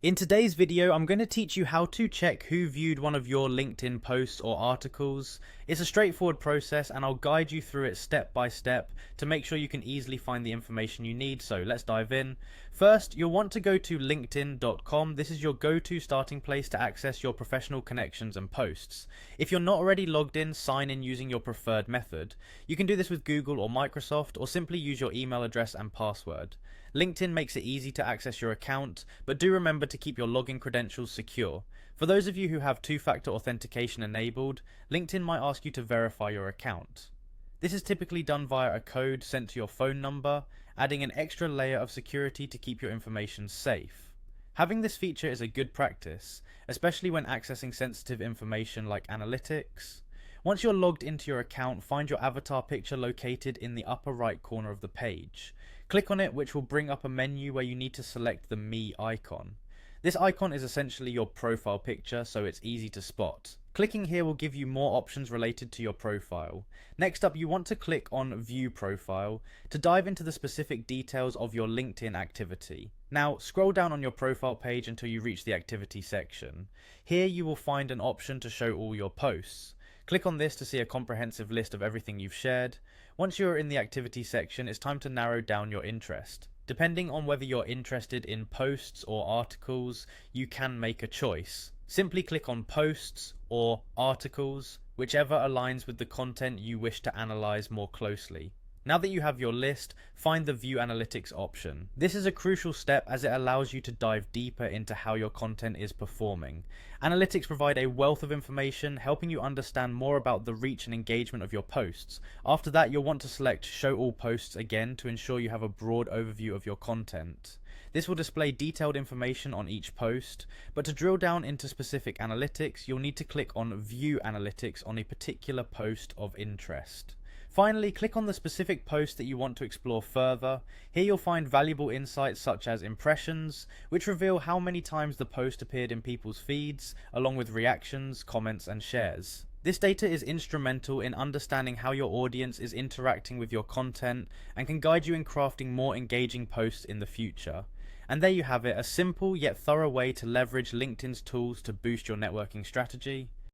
In today's video, I'm going to teach you how to check who viewed one of your LinkedIn posts or articles. It's a straightforward process and I'll guide you through it step by step to make sure you can easily find the information you need. So let's dive in. First, you'll want to go to linkedin.com. This is your go-to starting place to access your professional connections and posts. If you're not already logged in, sign in using your preferred method. You can do this with Google or Microsoft, or simply use your email address and password. LinkedIn makes it easy to access your account, but do remember to keep your login credentials secure. For those of you who have two-factor authentication enabled, LinkedIn might ask you to verify your account. This is typically done via a code sent to your phone number, adding an extra layer of security to keep your information safe. Having this feature is a good practice, especially when accessing sensitive information like analytics. Once you're logged into your account, find your avatar picture located in the upper right corner of the page. Click on it, which will bring up a menu where you need to select the Me icon. This icon is essentially your profile picture, so it's easy to spot. Clicking here will give you more options related to your profile. Next up, you want to click on View Profile to dive into the specific details of your LinkedIn activity. Now, scroll down on your profile page until you reach the activity section. Here you will find an option to show all your posts. Click on this to see a comprehensive list of everything you've shared. Once you're in the activity section, it's time to narrow down your interest. Depending on whether you're interested in posts or articles, you can make a choice. Simply click on Posts or Articles, whichever aligns with the content you wish to analyze more closely. Now that you have your list, find the View Analytics option. This is a crucial step as it allows you to dive deeper into how your content is performing. Analytics provide a wealth of information, helping you understand more about the reach and engagement of your posts. After that, you'll want to select Show All Posts again to ensure you have a broad overview of your content. This will display detailed information on each post, but to drill down into specific analytics, you'll need to click on View Analytics on a particular post of interest. Finally, click on the specific post that you want to explore further. Here you'll find valuable insights such as impressions, which reveal how many times the post appeared in people's feeds, along with reactions, comments, and shares. This data is instrumental in understanding how your audience is interacting with your content and can guide you in crafting more engaging posts in the future. And there you have it, a simple yet thorough way to leverage LinkedIn's tools to boost your networking strategy.